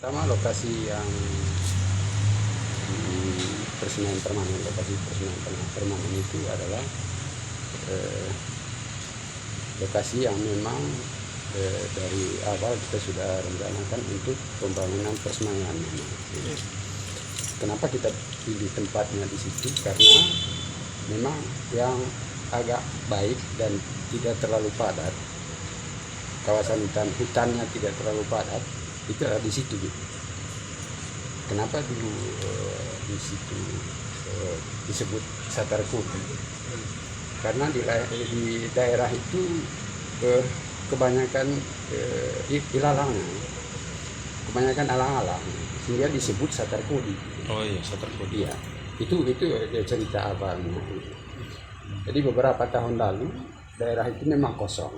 Pertama lokasi yang persemayan permanen, lokasi persemayan permanen itu adalah lokasi yang memang dari awal kita sudah rencanakan untuk pembangunan persemayan. Kenapa kita pilih tempatnya di situ? Karena memang yang agak baik dan tidak terlalu padat, kawasan hutannya tidak terlalu padat, itu ada di situ gitu. Kenapa dulu di situ disebut Satarkudi? Karena di daerah itu kebanyakan ilalang, kebanyakan alang-alang, sehingga disebut Satarkudi. Oh iya, Satarkudi. Iya, itu cerita awalnya. Jadi beberapa tahun lalu daerah itu memang kosong,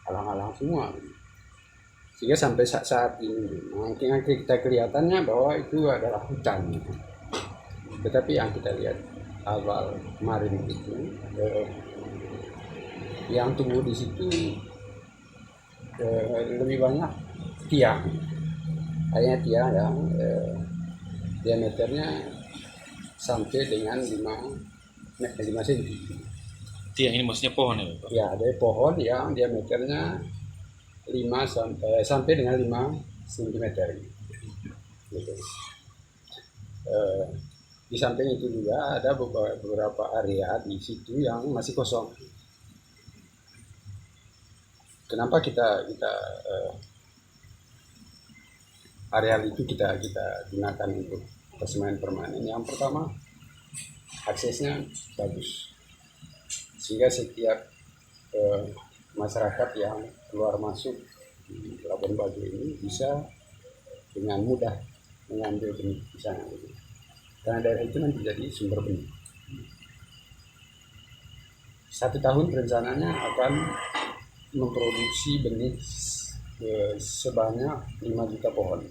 alang-alang semua. Sehingga sampai saat ini mungkin kita kelihatannya bahwa itu adalah hutan, tetapi yang kita lihat awal kemarin itu yang tumbuh di situ lebih banyak tiang, hanya tiang yang diameternya sampai dengan 5 cm. Tiang ini maksudnya pohon ya, Pak? Ya, ada pohon yang diameternya 5 sampai dengan 5 cm gitu. Di samping itu juga ada beberapa area di situ yang masih kosong. Kenapa kita areal itu kita gunakan untuk persemayan permanen? Yang pertama, aksesnya bagus, sehingga setiap masyarakat yang keluar masuk di Labuan Bajo ini bisa dengan mudah mengambil benih di sana. Karena daerah itu nanti jadi sumber benih. 1 tahun rencananya akan memproduksi benih sebanyak 5 juta pohon.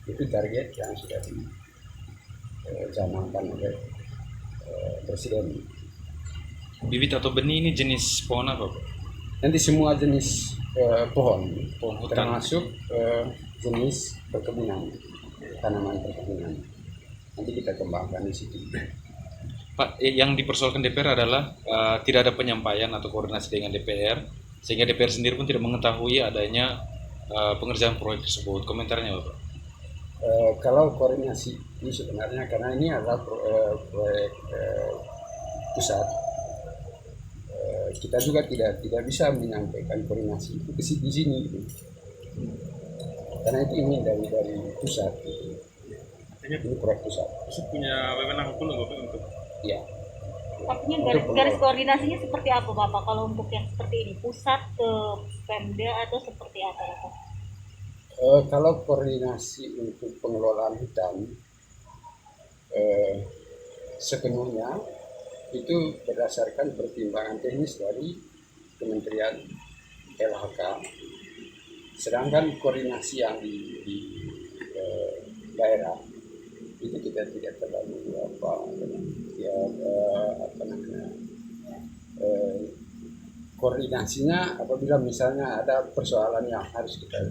Itu target yang sudah dicanangkan oleh Presiden. Bibit atau benih ini jenis pohon apa, Pak? Nanti semua jenis pohon hutan, termasuk jenis perkebunan, tanaman perkebunan. Nanti kita kembangkan di situ. Pak, yang dipersoalkan DPR adalah tidak ada penyampaian atau koordinasi dengan DPR, sehingga DPR sendiri pun tidak mengetahui adanya pengerjaan proyek tersebut. Komentarnya, Pak? Kalau koordinasi ini sebenarnya karena ini adalah proyek pusat, kita juga tidak bisa menyampaikan koordinasi itu di sini gitu. Karena itu ini dari pusat gitu. Ini proyek pusat. Pusat punya wewenang hukum Bapak untuk ya. Artinya garis koordinasinya seperti apa Bapak kalau untuk yang seperti ini, pusat ke Pemda atau seperti apa Bapak? Kalau koordinasi untuk pengelolaan hutan sepenuhnya itu berdasarkan pertimbangan teknis dari Kementerian LHK, sedangkan koordinasi yang di daerah itu kita tidak terlalu koordinasinya apabila misalnya ada persoalan yang harus kita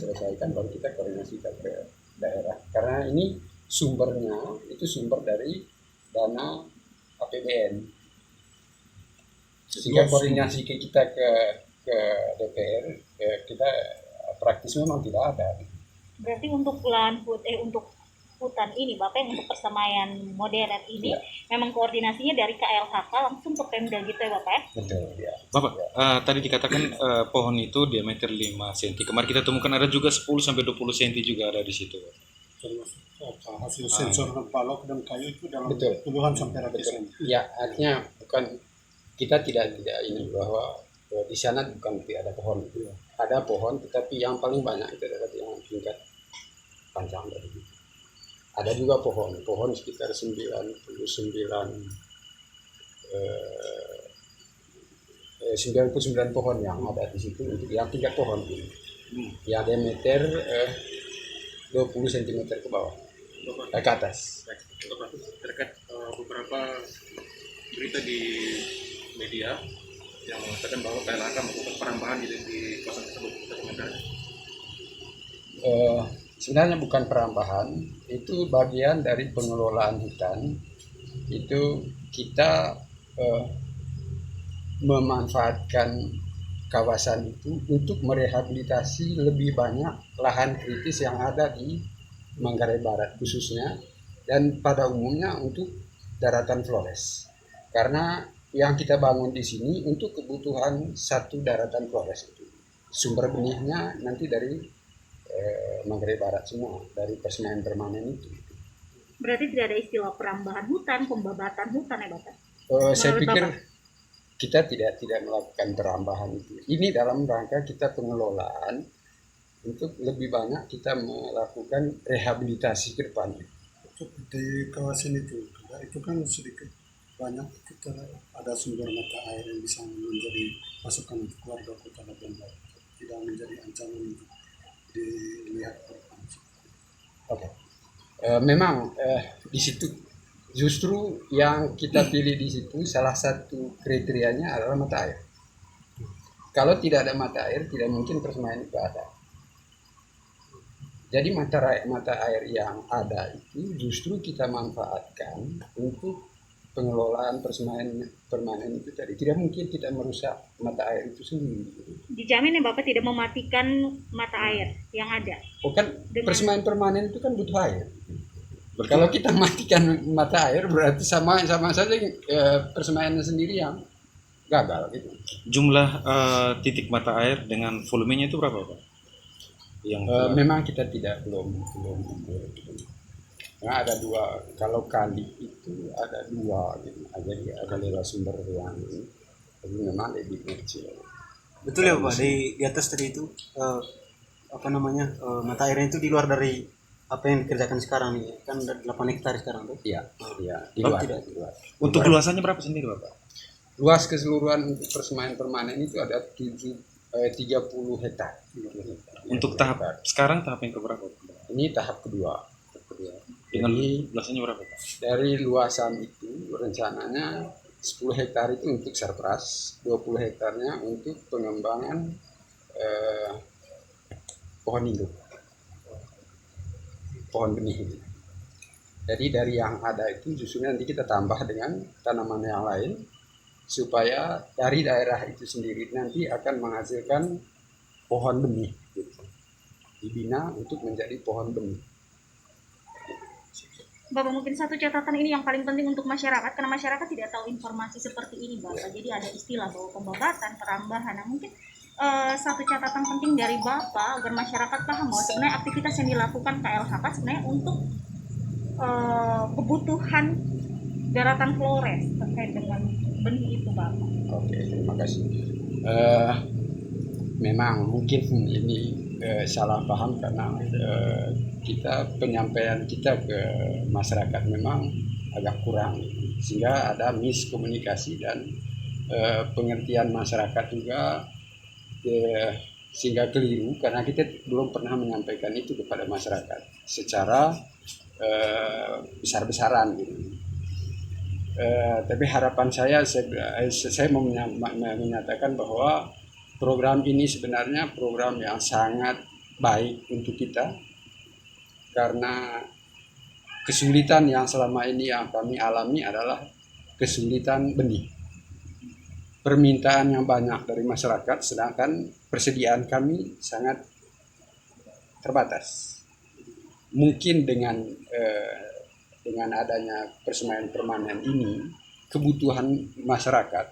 selesaikan, baru kita koordinasikan ke daerah, karena ini sumbernya itu sumber dari dana APBN, sehingga koordinasi kita ke DPR kita praktis memang tidak ada. Berarti untuk untuk hutan ini Bapak, yang untuk persemaian modern ini memang koordinasinya dari KLHK langsung ke Pemda gitu ya Bapak ya? Betul ya. Bapak, tadi dikatakan pohon itu diameter 5 cm. Kemarin kita temukan ada juga 10 sampai 20 cm juga ada di situ. hasil sensor balok dan kayu itu dalam Betul. puluhan sampai ratusan. Ya, artinya bukan kita tidak ini bahwa di sana bukan tidak ada pohon. Ada pohon, tetapi yang paling banyak itu adalah yang tingkat panjang dari itu. Ada juga pohon sekitar 99 pohon yang ada di situ untuk yang tingkat pohon ini. Yang diameter 20 cm ke bawah, ke atas. Terkait beberapa berita di media yang mengatakan bahwa KLHK melakukan penambahan di kawasan tersebut, kita komentar. sebenarnya bukan perambahan, itu bagian dari pengelolaan hutan. Itu kita eh, memanfaatkan kawasan itu untuk merehabilitasi lebih banyak lahan kritis yang ada di Manggarai Barat khususnya, dan pada umumnya untuk daratan Flores. Karena yang kita bangun di sini untuk kebutuhan satu daratan Flores itu. Sumber benihnya nanti dari Manggarai Barat semua, dari persemaian permanen itu. Berarti tidak ada istilah perambahan hutan, pembabatan hutan ya Bapak? Saya Menurut pikir Bapak? kita tidak melakukan perambahan itu. Ini dalam rangka kita pengelolaan untuk lebih banyak kita melakukan rehabilitasi ke depannya. Untuk di kawasan itu juga itu kan sedikit banyak kita ada sumber mata air yang bisa menjadi masukan untuk warga Kota Labuan Bajo, tidak menjadi ancaman untuk dilihat ke depan. Oke. Memang di situ justru yang kita pilih di situ salah satu kriterianya adalah mata air. Kalau tidak ada mata air, tidak mungkin persemaian itu ada. Jadi mata air yang ada itu justru kita manfaatkan untuk pengelolaan persemaian permanen itu tadi. Tidak mungkin kita merusak mata air itu sendiri. Dijamin ya Bapak tidak mematikan mata air yang ada. Oh kan persemaian permanen itu kan butuh air. Kalau kita matikan mata air berarti sama saja persemaian sendiri yang gagal gitu. Jumlah titik mata air dengan volumenya itu berapa Pak? Yang Memang kita belum karena ada dua, kalau kali itu ada dua gitu. Jadi ada lewat sumber yang tapi memang lebih kecil. Betul ya Pak, di atas tadi itu mata airnya itu di luar dari apa yang dikerjakan sekarang nih, kan 8 hektar sekarang tuh. Iya, di luar. untuk luasannya berapa sendiri Bapak? Luas keseluruhan untuk persemaian permanen itu ada 30 hektar. Untuk tahap sekarang tahap yang keberapa? Ini tahap kedua. Dengan Jadi luasannya berapa Pak? dari luasan itu rencananya 10 hektar itu untuk serpras, 20 hektarnya untuk pengembangan pohon induk, pohon benih. Jadi dari yang ada itu justru nanti kita tambah dengan tanaman yang lain supaya dari daerah itu sendiri nanti akan menghasilkan pohon benih gitu. Dibina untuk menjadi pohon benih. Bapak, mungkin satu catatan ini yang paling penting untuk masyarakat, karena masyarakat tidak tahu informasi seperti ini Bapak. Jadi ada istilah bahwa pembabatan, perambahan. Nah, mungkin satu catatan penting dari Bapak agar masyarakat paham bahwa sebenarnya aktivitas yang dilakukan KLHK sebenarnya untuk kebutuhan daratan Flores terkait dengan benih itu Bapak. Oke, terima kasih. Memang mungkin ini salah paham karena kita penyampaian kita ke masyarakat memang agak kurang, sehingga ada miskomunikasi dan pengertian masyarakat juga sehingga keliru karena kita belum pernah menyampaikan itu kepada masyarakat secara besar-besaran gitu. Tapi harapan saya mau menyatakan bahwa program ini sebenarnya program yang sangat baik untuk kita, karena kesulitan yang selama ini yang kami alami adalah kesulitan benih. Permintaan yang banyak dari masyarakat, sedangkan persediaan kami sangat terbatas. Mungkin dengan adanya persemaian permanen ini, kebutuhan masyarakat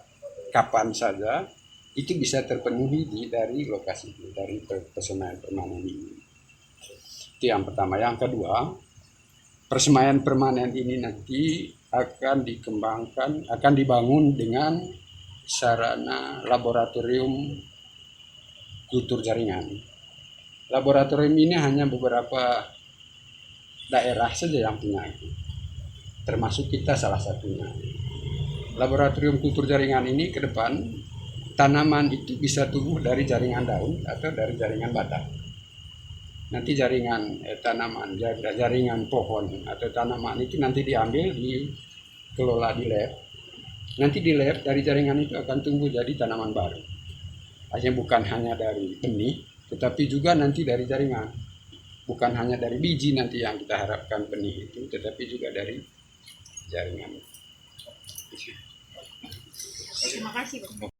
kapan saja itu bisa terpenuhi dari lokasi itu, dari persemaian permanen ini. Itu yang pertama. Yang kedua, persemaian permanen ini nanti akan dikembangkan, akan dibangun dengan sarana laboratorium kultur jaringan. Laboratorium ini hanya beberapa daerah saja yang punya itu, termasuk kita salah satunya. Laboratorium kultur jaringan ini ke depan tanaman itu bisa tumbuh dari jaringan daun atau dari jaringan batang. Nanti jaringan tanaman, jaringan pohon atau tanaman itu nanti diambil, dikelola di lab. Nanti di lab dari jaringan itu akan tumbuh jadi tanaman baru. Bukan hanya dari benih, tetapi juga nanti dari jaringan. bukan hanya dari biji nanti yang kita harapkan benih itu, tetapi juga dari jaringan. Terima kasih, Bang.